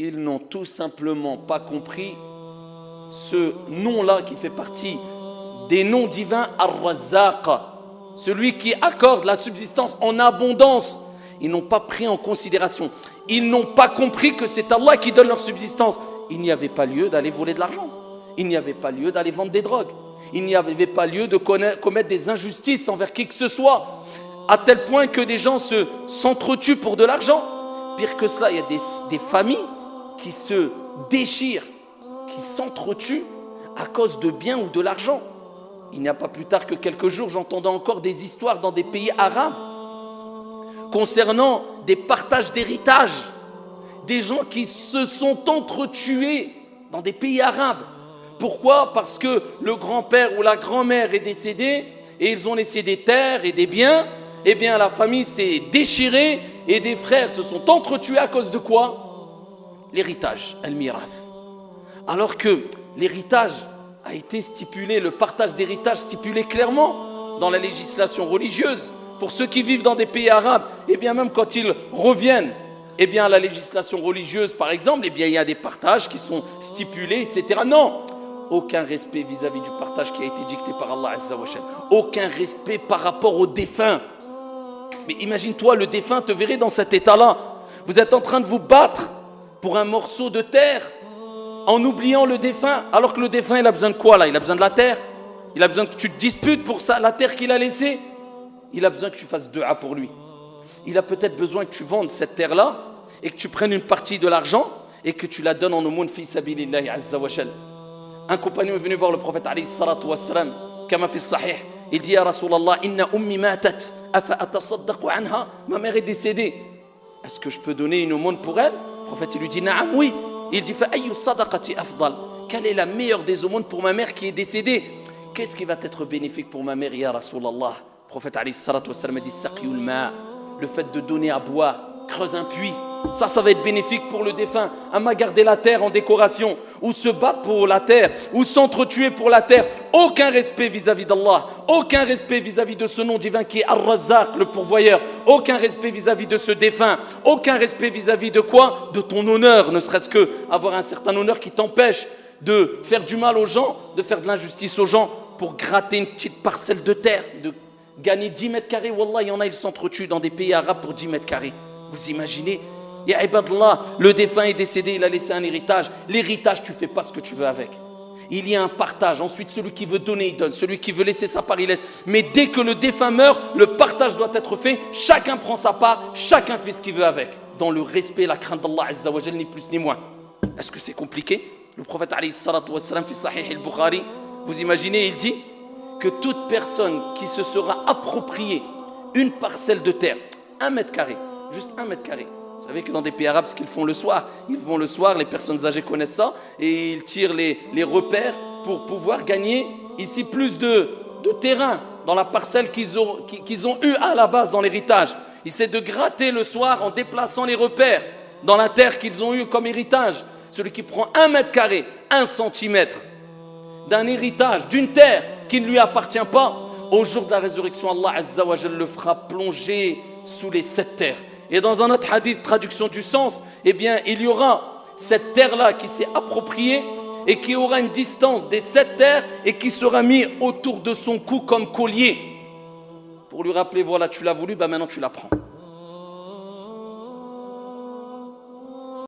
Ils n'ont tout simplement pas compris ce nom-là qui fait partie des noms divins, Ar-Razzaq, celui qui accorde la subsistance en abondance. Ils n'ont pas pris en considération. Ils n'ont pas compris que c'est Allah qui donne leur subsistance. Il n'y avait pas lieu d'aller voler de l'argent. Il n'y avait pas lieu d'aller vendre des drogues. Il n'y avait pas lieu de commettre des injustices envers qui que ce soit. À tel point que des gens s'entretuent pour de l'argent. Pire que cela, il y a des familles qui se déchirent, qui s'entretuent à cause de biens ou de l'argent. Il n'y a pas plus tard que quelques jours, j'entendais encore des histoires dans des pays arabes concernant des partages d'héritage, des gens qui se sont entretués dans des pays arabes. Pourquoi ? Parce que le grand-père ou la grand-mère est décédé et ils ont laissé des terres et des biens. Eh bien, la famille s'est déchirée et des frères se sont entretués à cause de quoi ? L'héritage, al-mirath. Alors que l'héritage a été stipulé, le partage d'héritage stipulé clairement dans la législation religieuse. Pour ceux qui vivent dans des pays arabes, eh bien même quand ils reviennent, eh bien la législation religieuse par exemple, eh bien il y a des partages qui sont stipulés, etc. Non, aucun respect vis-à-vis du partage qui a été dicté par Allah Azza wa Jal. Aucun respect par rapport au défunt. Mais imagine-toi, le défunt te verrait dans cet état-là. Vous êtes en train de vous battre pour un morceau de terre en oubliant le défunt, alors que le défunt il a besoin de quoi là ? Il a besoin de la terre. Il a besoin que tu te disputes pour ça, la terre qu'il a laissée. Il a besoin que tu fasses dua pour lui. Il a peut-être besoin que tu vendes cette terre-là et que tu prennes une partie de l'argent et que tu la donnes en aumône fi sabilillahi azza wa jal. Un compagnon est venu voir le prophète alayhi salatu wassalam, kama fi sahih. Il dit, ya Rasulallah, inna ummi matat, afa atasaddaqu anha. Ma mère est décédée. Est-ce que je peux donner une aumône pour elle ? Le prophète il lui dit, na'am, oui. Il dit, fa ayyu sadaqati afdal. Quelle est la meilleure des aumônes pour ma mère qui est décédée ? Qu'est-ce qui va être bénéfique pour ma mère, ya Rasulallah ? Le prophète alayhi salatu wassalam a dit, saqiyul ma, le fait de donner à boire, creuse un puits. Ça va être bénéfique pour le défunt. Amma garder la terre en décoration, ou se battre pour la terre, ou s'entretuer pour la terre. Aucun respect vis-à-vis d'Allah, aucun respect vis-à-vis de ce nom divin qui est Ar-Razzaq, le pourvoyeur. Aucun respect vis-à-vis de ce défunt. Aucun respect vis-à-vis de quoi ? De ton honneur, ne serait-ce que avoir un certain honneur qui t'empêche de faire du mal aux gens, de faire de l'injustice aux gens pour gratter une petite parcelle de terre, de gagner 10 mètres carrés. Wallah, il y en a, ils s'entretuent dans des pays arabes pour 10 mètres carrés. Vous imaginez ? Ya ibadallah, le défunt est décédé, il a laissé un héritage. L'héritage, tu fais pas ce que tu veux avec. Il y a un partage. Ensuite, celui qui veut donner, il donne. Celui qui veut laisser sa part, il laisse. Mais dès que le défunt meurt, le partage doit être fait. Chacun prend sa part, chacun fait ce qu'il veut avec. Dans le respect, la crainte d'Allah Azza wa Jal, ni plus ni moins. Est-ce que c'est compliqué ? Le prophète alayhi salatu wassalam fi sahih al-Bukhari, vous imaginez, il dit que toute personne qui se sera appropriée une parcelle de terre, 1 mètre carré, juste 1 mètre carré. Vous savez que dans des pays arabes, ce qu'ils font le soir, ils vont le soir, les personnes âgées connaissent ça, et ils tirent les repères pour pouvoir gagner ici plus de terrain dans la parcelle qu'ils ont eu à la base dans l'héritage. Ils essaient de gratter le soir en déplaçant les repères dans la terre qu'ils ont eu comme héritage. Celui qui prend 1 mètre carré, 1 centimètre d'un héritage, d'une terre qui ne lui appartient pas, au jour de la résurrection, Allah Azza wa Jal le fera plonger sous les 7 terres. Et dans un autre hadith, traduction du sens, eh bien, il y aura cette terre-là qui s'est appropriée et qui aura une distance des 7 terres et qui sera mis autour de son cou comme collier. Pour lui rappeler, voilà, tu l'as voulu, maintenant tu la prends.